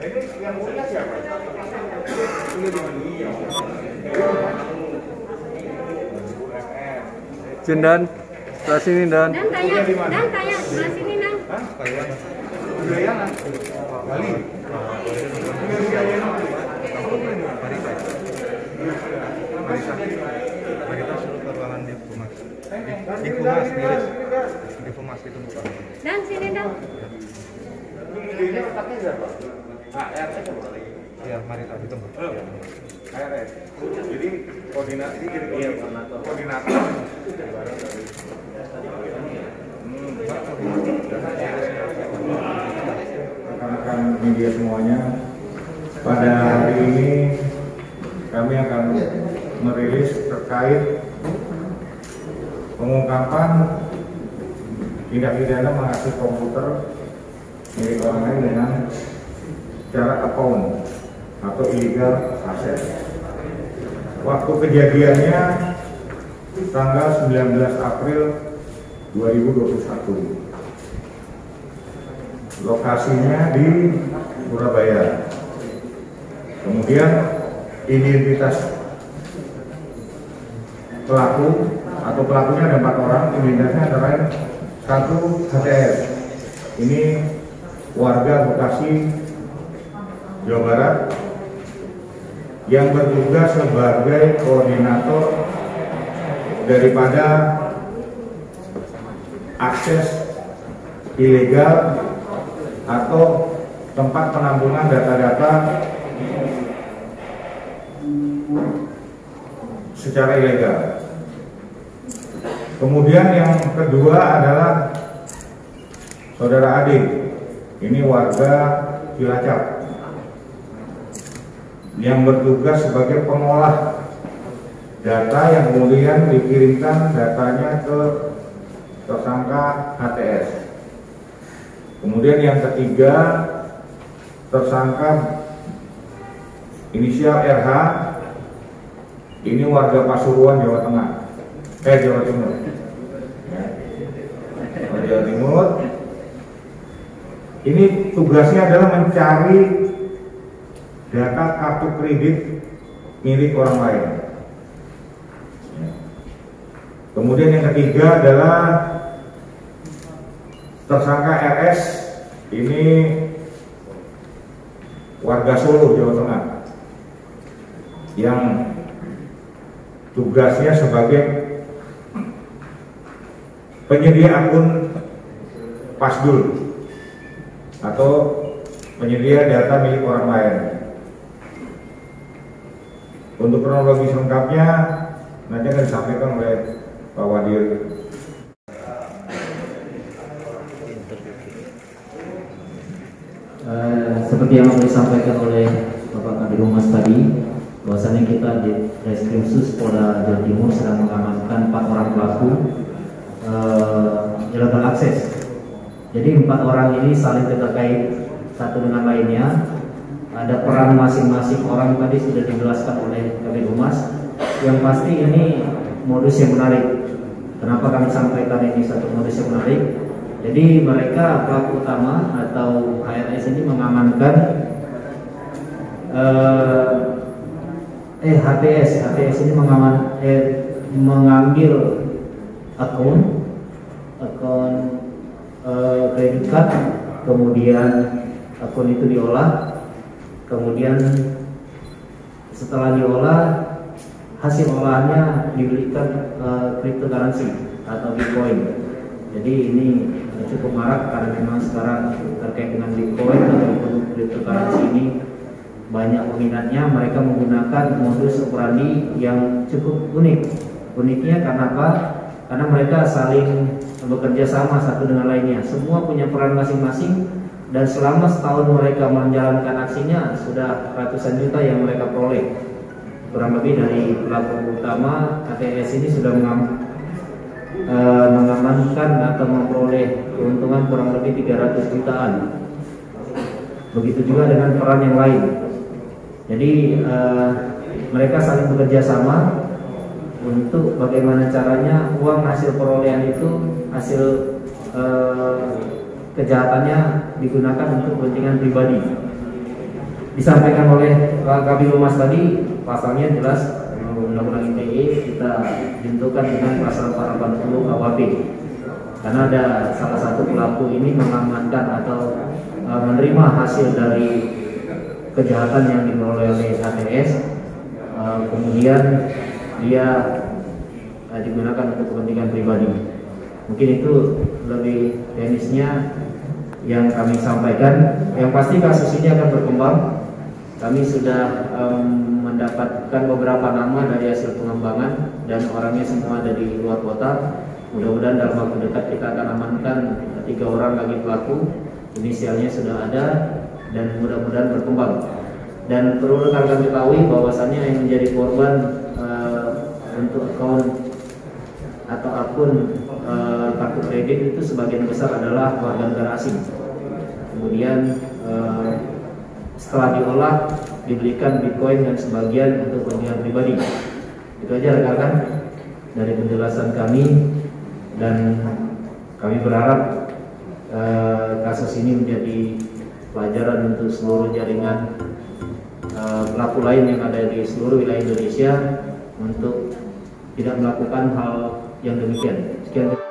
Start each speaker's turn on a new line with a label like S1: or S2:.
S1: Ini yang punya siapa?
S2: Jin Dan, sebelah sini Dan.
S3: Dan tanya sebelah sini Dan.
S1: Hah? Kayak Udayana, Bali.
S4: Di Fumas itu bukan.
S3: Dan sini Dan.
S1: Ini otaknya siapa? Nah, RS siapa?
S4: Ya, mari tadi itu.
S1: RS. Jadi koordinasi jadi koordinator.
S5: Rekan-rekan media semuanya, pada hari ini kami akan merilis terkait pengungkapan tindak pidana mengakses komputer milik orang lain dengan cara account atau illegal access. Waktu kejadiannya tanggal 19 April 2021. Lokasinya di Surabaya. Kemudian identitas pelaku atau pelakunya ada 4 orang. Identitasnya adalah 1 HTS. Ini warga Bekasi, Jawa Barat, yang bertugas sebagai koordinator daripada akses ilegal atau tempat penampungan data-data secara ilegal. Kemudian yang kedua adalah saudara Ade, ini warga Cilacap, yang bertugas sebagai pengolah data yang kemudian dikirimkan datanya ke tersangka HTS. Kemudian yang ketiga, tersangka inisial RH, ini warga Pasuruan, Jawa Tengah, Jawa Timur. Jawa Timur. Ini tugasnya adalah mencari data kartu kredit milik orang lain. Kemudian yang ketiga adalah tersangka RS, ini warga Solo, Jawa Tengah, yang tugasnya sebagai penyedia akun Pasdul atau penyedia data milik orang lain. Untuk kronologi lengkapnya nanti akan disampaikan oleh Pak Wadir.
S6: Seperti yang disampaikan oleh Bapak Kabid Humas tadi, bahwasanya kita di Reskrimsus Polda Jawa Timur sedang mengamankan 4 orang pelaku illegal access. Jadi 4 orang ini saling terkait satu dengan lainnya. Ada peran masing-masing orang tadi sudah dijelaskan oleh Kabid Humas. Yang pasti ini modus yang menarik. Kenapa kami sampaikan ini satu modus yang menarik? Jadi mereka pelaku utama atau HRS ini mengamankan HTS ini mengambil akun kredit card, kemudian akun itu diolah, kemudian setelah diolah hasil olahannya diberikan cryptocurrency atau Bitcoin. Jadi ini cukup marak karena memang sekarang terkait dengan Bitcoin atau cryptocurrency ini banyak peminatnya. Mereka menggunakan modus operandi yang cukup unik. Uniknya karena apa? Karena mereka saling bekerja sama satu dengan lainnya. Semua punya peran masing-masing dan selama setahun mereka menjalankan aksinya sudah ratusan juta yang mereka peroleh. Kurang lebih dari pelaku utama HTS ini sudah mengamankan atau memperoleh keuntungan kurang lebih 300 jutaan. Begitu juga dengan peran yang lain. Jadi mereka saling bekerja sama untuk bagaimana caranya uang hasil perolehan itu, hasil kejahatannya digunakan untuk kepentingan pribadi. disampaikan oleh Kabid Humas tadi, pasalnya jelas Undang-Undang ITE kita tentukan dengan pasal 80 KUHP. Karena ada salah satu pelaku ini mengamankan atau menerima hasil dari kejahatan yang diperoleh oleh HTS, kemudian dia digunakan untuk kepentingan pribadi. Mungkin itu lebih teknisnya yang kami sampaikan. Yang pasti kasus ini akan berkembang. Kami sudah mendapatkan beberapa nama dari hasil pengembangan dan orangnya semua ada di luar kota. Mudah-mudahan dalam waktu dekat kita akan amankan 3 orang lagi pelaku. Inisialnya sudah ada dan mudah-mudahan berkembang. Dan perlu rekan-rekan ketahui bahwasannya yang menjadi korban untuk akun atau akun kartu kredit itu sebagian besar adalah warga negara asing. Kemudian setelah diolah diberikan Bitcoin dan sebagian untuk kepentingan pribadi. Itu aja rekan-rekan dari penjelasan kami, dan kami berharap kasus ini menjadi pelajaran untuk seluruh jaringan pelaku lain yang ada di seluruh wilayah Indonesia untuk tidak melakukan hal yang demikian. Sekian.